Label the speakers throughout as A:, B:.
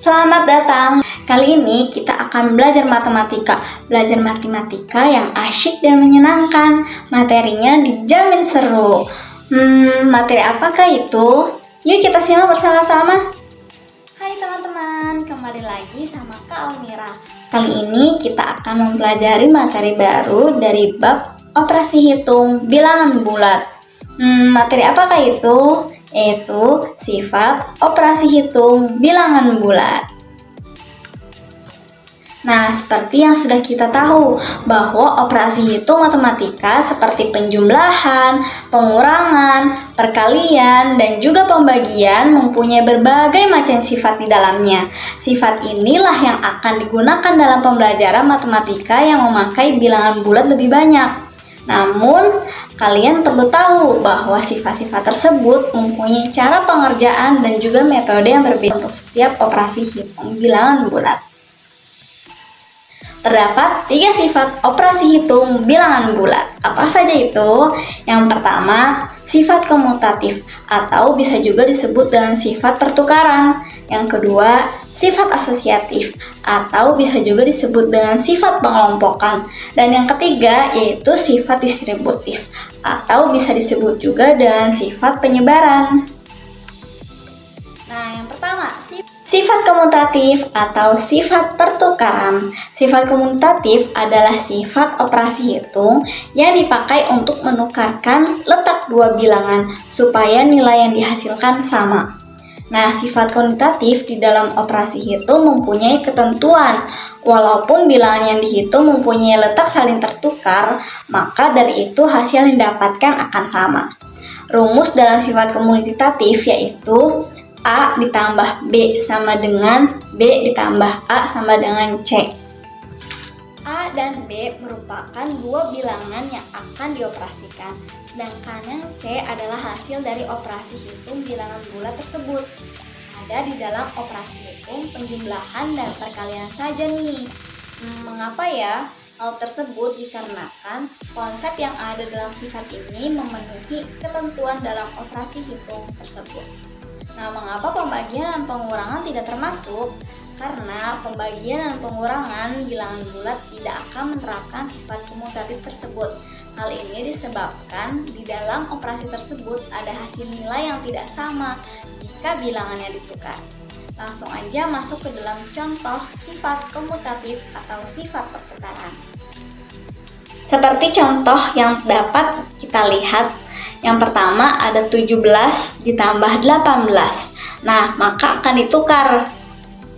A: Selamat datang. Kali ini kita akan belajar matematika. Belajar matematika yang asyik dan menyenangkan. Materinya dijamin seru. Materi apakah itu? Yuk kita simak bersama-sama. Hai teman-teman, kembali lagi sama Kak Almira. Kali ini kita akan mempelajari materi baru dari bab operasi hitung bilangan bulat. Materi apakah itu? Yaitu sifat operasi hitung bilangan bulat. Nah, seperti yang sudah kita tahu bahwa operasi hitung matematika seperti penjumlahan, pengurangan, perkalian, dan juga pembagian mempunyai berbagai macam sifat di dalamnya. Sifat inilah yang akan digunakan dalam pembelajaran matematika yang memakai bilangan bulat lebih banyak. Namun, kalian perlu tahu bahwa sifat-sifat tersebut mempunyai cara pengerjaan dan juga metode yang berbeda untuk setiap operasi hitung bilangan bulat. Terdapat 3 sifat operasi hitung bilangan bulat. Apa saja itu? Yang pertama, sifat komutatif atau bisa juga disebut dengan sifat pertukaran. Yang kedua, sifat asosiatif atau bisa juga disebut dengan sifat pengelompokan. Dan yang ketiga yaitu sifat distributif atau bisa disebut juga dengan sifat penyebaran. Nah, yang pertama, sifat komutatif atau sifat pertukaran. Sifat komutatif adalah sifat operasi hitung yang dipakai untuk menukarkan letak dua bilangan supaya nilai yang dihasilkan sama. Nah, sifat komutatif di dalam operasi hitung mempunyai ketentuan. Walaupun bilangan yang dihitung mempunyai letak saling tertukar, maka dari itu hasil yang didapatkan akan sama. Rumus dalam sifat komutatif yaitu A ditambah B sama dengan B ditambah A sama dengan C. A dan B merupakan dua bilangan yang akan dioperasikan, sedangkan yang C adalah hasil dari operasi hitung bilangan bulat tersebut. Ada di dalam operasi hitung penjumlahan dan perkalian saja nih. Mengapa ya? Hal tersebut dikarenakan konsep yang ada dalam sifat ini memenuhi ketentuan dalam operasi hitung tersebut. Nah, mengapa pembagian dan pengurangan tidak termasuk? Karena pembagian dan pengurangan bilangan bulat tidak akan menerapkan sifat komutatif tersebut. Hal ini disebabkan di dalam operasi tersebut ada hasil nilai yang tidak sama jika bilangannya ditukar. Langsung aja masuk ke dalam contoh sifat komutatif atau sifat pertukaran. Seperti contoh yang dapat kita lihat. Yang pertama ada 17 ditambah 18. Nah, maka akan ditukar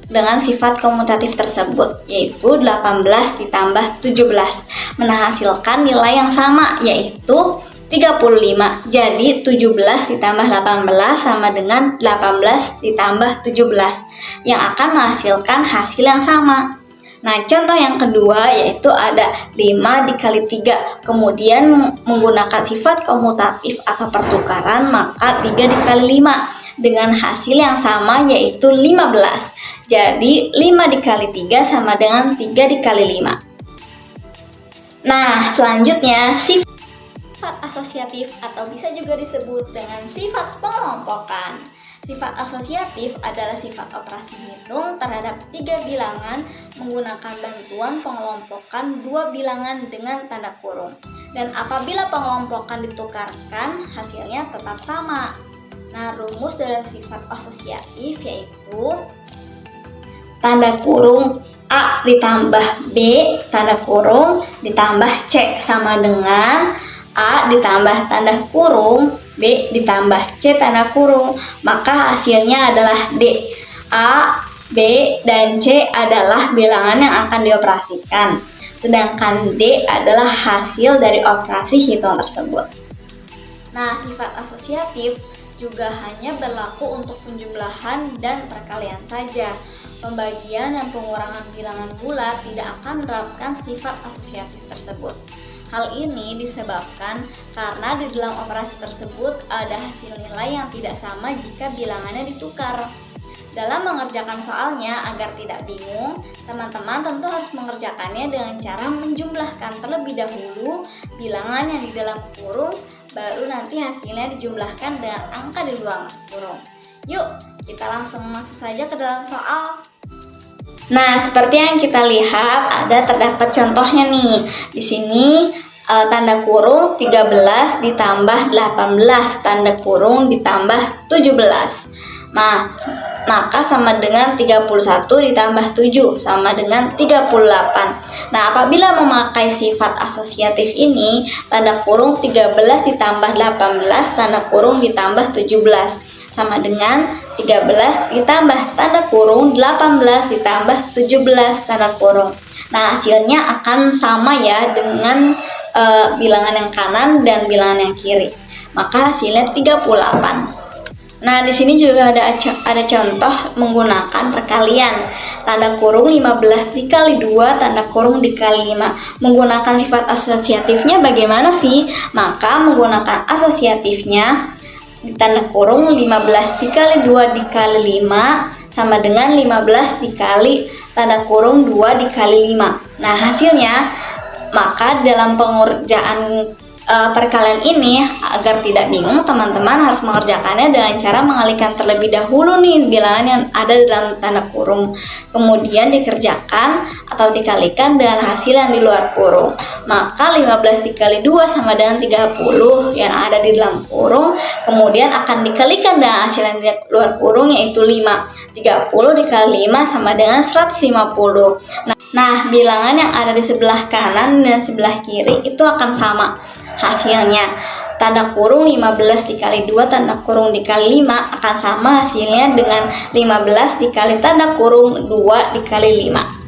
A: dengan sifat komutatif tersebut, yaitu 18 ditambah 17. Menghasilkan nilai yang sama, yaitu 35. Jadi 17 ditambah 18 sama dengan 18 ditambah 17, yang akan menghasilkan hasil yang sama. Nah, contoh yang kedua yaitu ada 5 dikali 3. Kemudian menggunakan sifat komutatif atau pertukaran, maka 3 dikali 5 dengan hasil yang sama yaitu 15. Jadi 5 dikali 3 sama dengan 3 dikali 5. Nah, selanjutnya sifat asosiatif atau bisa juga disebut dengan sifat pengelompokan. Sifat asosiatif adalah sifat operasi hitung terhadap 3 bilangan menggunakan bantuan pengelompokan 2 bilangan dengan tanda kurung. Dan apabila pengelompokan ditukarkan, hasilnya tetap sama. Nah, rumus dalam sifat asosiatif yaitu tanda kurung A ditambah B tanda kurung ditambah C sama dengan A ditambah tanda kurung B ditambah C tanda kurung, maka hasilnya adalah D. A, B, dan C adalah bilangan yang akan dioperasikan, sedangkan D adalah hasil dari operasi hitung tersebut. Nah, sifat asosiatif juga hanya berlaku untuk penjumlahan dan perkalian saja. Pembagian dan pengurangan bilangan bulat tidak akan menerapkan sifat asosiatif tersebut. Hal ini disebabkan karena di dalam operasi tersebut ada hasil nilai yang tidak sama jika bilangannya ditukar. Dalam mengerjakan soalnya, agar tidak bingung, teman-teman tentu harus mengerjakannya dengan cara menjumlahkan terlebih dahulu bilangan yang di dalam kurung, baru nanti hasilnya dijumlahkan dengan angka di luar kurung. Yuk, kita langsung masuk saja ke dalam soal. Nah, seperti yang kita lihat terdapat contohnya nih. Di sini tanda kurung 13 ditambah 18, tanda kurung ditambah 17. Nah, maka sama dengan 31 ditambah 7 sama dengan 38. Nah, apabila memakai sifat asosiatif ini, tanda kurung 13 ditambah 18, tanda kurung ditambah 17 sama dengan 13 ditambah tanda kurung 18 ditambah 17 tanda kurung. Nah, hasilnya akan sama ya dengan bilangan yang kanan dan bilangan yang kiri. Maka hasilnya 38. Nah, di sini juga ada contoh menggunakan perkalian. Tanda kurung 15 dikali 2, tanda kurung dikali 5. Menggunakan sifat asosiatifnya bagaimana sih? Maka menggunakan asosiatifnya, tanda kurung 15 dikali 2 dikali 5 sama dengan 15 dikali tanda kurung 2 dikali 5. Nah, hasilnya, maka dalam pengerjaan perkalian ini, agar tidak bingung, teman-teman harus mengerjakannya dengan cara mengalihkan terlebih dahulu nih bilangan yang ada dalam tanda kurung, kemudian dikerjakan atau dikalikan dengan hasil yang di luar kurung. Maka 15 dikali 2 sama dengan 30 yang ada di dalam kurung, kemudian akan dikalikan dengan hasil yang di luar kurung, yaitu 5. 30 dikali 5 sama dengan 150. Nah, bilangan yang ada di sebelah kanan dan sebelah kiri itu akan sama hasilnya. Tanda kurung 15 dikali 2 tanda kurung dikali 5 akan sama hasilnya dengan 15 dikali tanda kurung 2 dikali 5.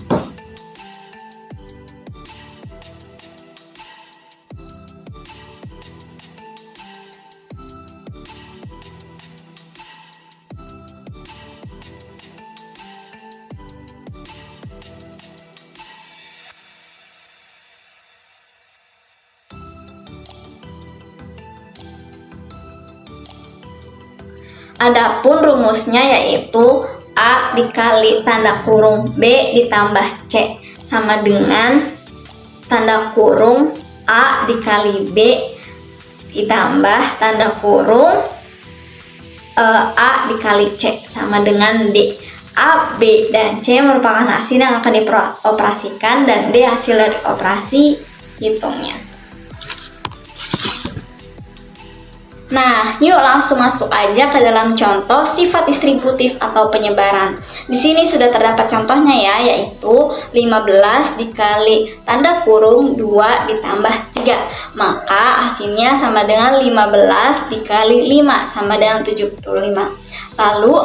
A: Adapun rumusnya yaitu A dikali tanda kurung B ditambah C sama dengan tanda kurung A dikali B ditambah tanda kurung A dikali C sama dengan D. A, B, dan C merupakan hasil yang akan dioperasikan dan D hasil dari operasi hitungnya. Nah, yuk langsung masuk aja ke dalam contoh sifat distributif atau penyebaran. Di sini sudah terdapat contohnya ya, yaitu 15 dikali tanda kurung 2 ditambah 3. Maka hasilnya sama dengan 15 dikali 5 sama dengan 75. Lalu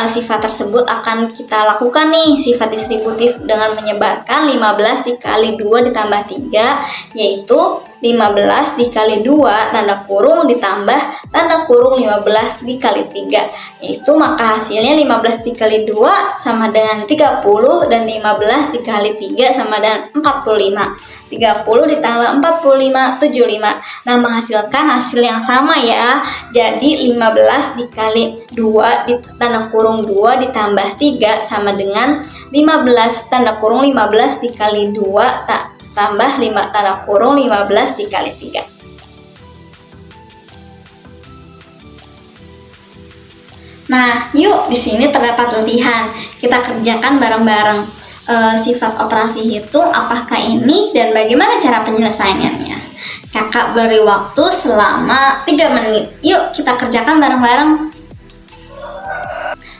A: sifat tersebut akan kita lakukan nih, sifat distributif dengan menyebarkan 15 dikali 2 ditambah 3, yaitu 15 dikali 2 tanda kurung ditambah tanda kurung 15 dikali 3, yaitu maka hasilnya 15 dikali 2 sama dengan 30 dan 15 dikali 3 sama dengan 45. 30 ditambah 45, 75. Nah, menghasilkan hasil yang sama ya. Jadi 15 dikali 2 tanda kurung 2 ditambah 3 sama dengan 15 tanda kurung 15 dikali 2 tambah 5 tanda kurung 15 dikali 3. Nah, yuk di sini terdapat latihan. Kita kerjakan bareng-bareng. Sifat operasi hitung apakah ini dan bagaimana cara penyelesaiannya? Kakak beri waktu selama 3 menit. Yuk kita kerjakan bareng-bareng.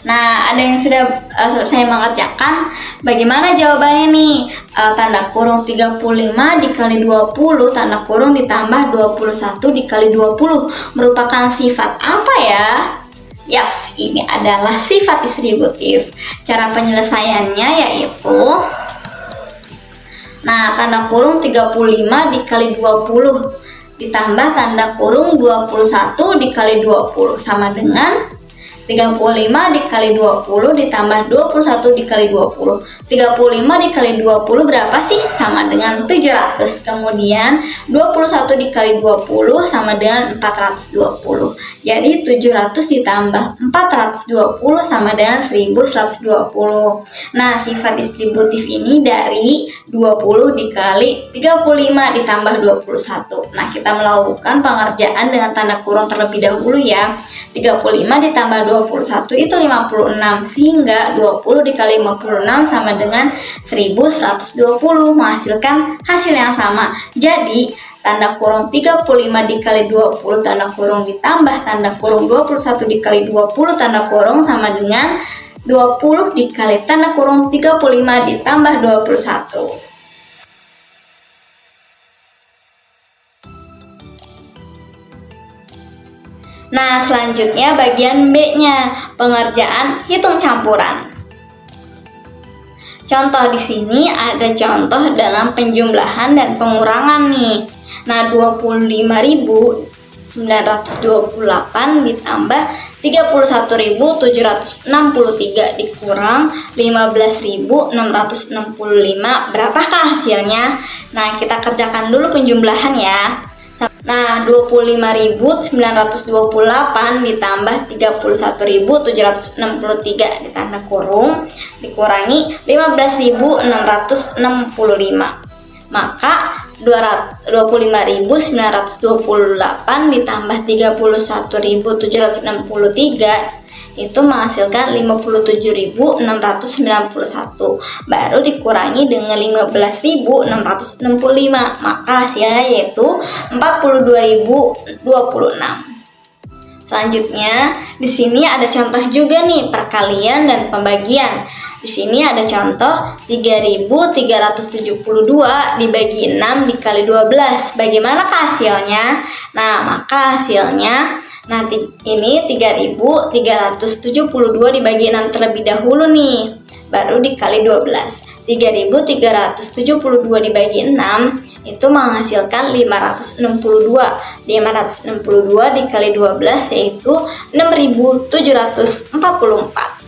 A: Nah, ada yang sudah selesai mengerjakan. Bagaimana jawabannya nih? Tanda kurung 35 dikali 20 tanda kurung ditambah 21 dikali 20 merupakan sifat apa ya? Yaps, ini adalah sifat distributif. Cara penyelesaiannya yaitu, nah, tanda kurung 35 dikali 20 ditambah tanda kurung 21 dikali 20 sama dengan 35 dikali 20 ditambah 21 dikali 20. 35 dikali 20 berapa sih? Sama dengan 700. Kemudian 21 dikali 20 sama dengan 420. Jadi 700 ditambah 420 sama dengan 1120. Nah, sifat distributif ini dari 20 dikali 35 ditambah 21. Nah, kita melakukan pengerjaan dengan tanda kurung terlebih dahulu ya. 35 ditambah 21 itu 56, sehingga 20 dikali 56 sama dengan 1120, menghasilkan hasil yang sama. Jadi tanda kurung 35 dikali 20 tanda kurung ditambah tanda kurung 21 dikali 20 tanda kurung sama dengan 20 dikali tanda kurung 35 ditambah 21. Nah, selanjutnya bagian B-nya, pengerjaan hitung campuran. Contoh di sini ada contoh dalam penjumlahan dan pengurangan nih. Nah, 25.928 ditambah 31.763 dikurang 15.665. Berapakah hasilnya? Nah, kita kerjakan dulu penjumlahan ya. Nah, 25.928 ditambah 31.763 ditanda kurung dikurangi 15.665. Maka 25.928 ditambah 31.763 itu menghasilkan 57.691. Baru dikurangi dengan 15.665, maka hasilnya yaitu 42.026. Selanjutnya, di sini ada contoh juga nih, perkalian dan pembagian. Di sini ada contoh 3.372 dibagi 6 dikali 12. Bagaimanakah hasilnya? Nah, maka hasilnya nanti ini 3.372 dibagi 6 terlebih dahulu nih, baru dikali 12. 3.372 dibagi 6 itu menghasilkan 562. 562 dikali 12 yaitu 6.744.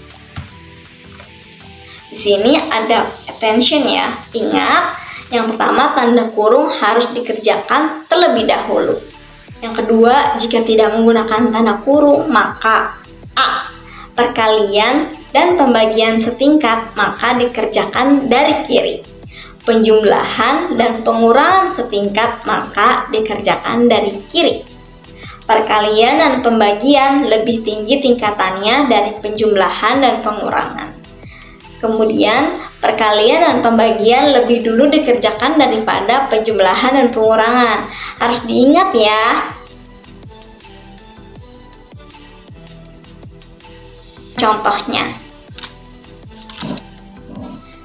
A: Di sini ada attention ya. Ingat, yang pertama tanda kurung harus dikerjakan terlebih dahulu. Yang kedua, jika tidak menggunakan tanda kurung, maka A. Perkalian dan pembagian setingkat, maka dikerjakan dari kiri. Penjumlahan dan pengurangan setingkat, maka dikerjakan dari kiri. Perkalian dan pembagian lebih tinggi tingkatannya dari penjumlahan dan pengurangan. Kemudian, perkalian dan pembagian lebih dulu dikerjakan daripada penjumlahan dan pengurangan. Harus diingat ya. Contohnya.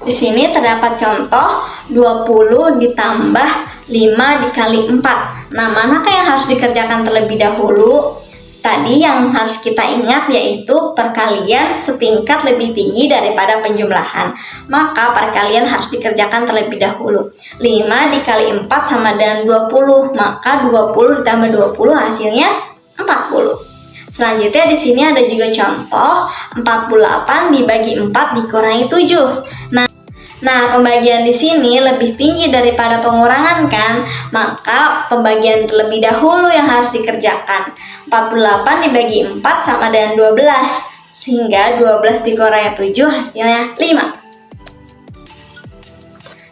A: Di sini terdapat contoh 20 ditambah 5 dikali 4. Nah, manakah yang harus dikerjakan terlebih dahulu? Tadi yang harus kita ingat yaitu perkalian setingkat lebih tinggi daripada penjumlahan. Maka perkalian harus dikerjakan terlebih dahulu. 5 dikali 4 sama dengan 20. Maka 20 ditambah 20 hasilnya 40. Selanjutnya di sini ada juga contoh 48 dibagi 4 dikurangi 7. Nah, pembagian di sini lebih tinggi daripada pengurangan kan? Maka pembagian terlebih dahulu yang harus dikerjakan. 48 dibagi 4 sama dengan 12. Sehingga 12 dikurangi 7 hasilnya 5.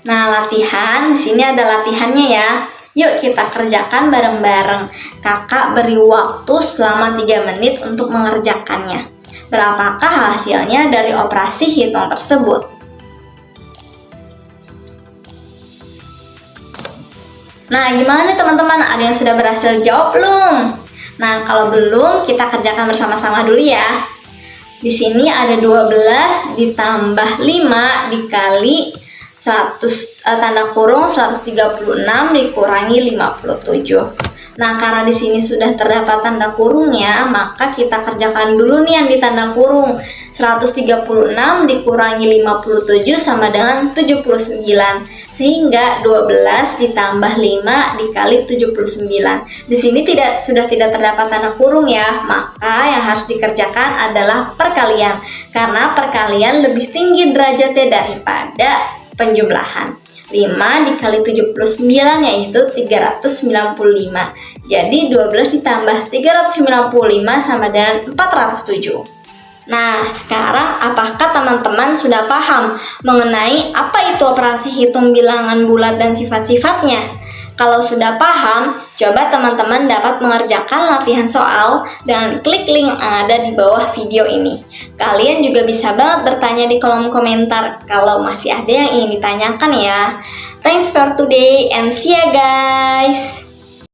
A: Nah, latihan di sini ada latihannya ya. Yuk kita kerjakan bareng-bareng. Kakak beri waktu selama 3 menit untuk mengerjakannya. Berapakah hasilnya dari operasi hitung tersebut? Nah, gimana nih teman-teman? Ada yang sudah berhasil jawab belum? Nah, kalau belum, kita kerjakan bersama-sama dulu ya. Di sini ada 12 ditambah 5 dikali 100 tanda kurung 136 dikurangi 57. Nah, karena di sini sudah terdapat tanda kurungnya, maka kita kerjakan dulu nih yang di tanda kurung. 136 dikurangi 57 sama dengan 79. Sehingga 12 ditambah 5 dikali 79. Di sini sudah tidak terdapat tanda kurung ya, maka yang harus dikerjakan adalah perkalian. Karena perkalian lebih tinggi derajatnya daripada penjumlahan. 5 dikali 79 yaitu 395. Jadi 12 ditambah 395 sama dengan 407. Nah, sekarang apakah teman-teman sudah paham mengenai apa itu operasi hitung bilangan bulat dan sifat-sifatnya? Kalau sudah paham, coba teman-teman dapat mengerjakan latihan soal dengan klik link yang ada di bawah video ini. Kalian juga bisa banget bertanya di kolom komentar kalau masih ada yang ingin ditanyakan ya. Thanks for today and see ya guys!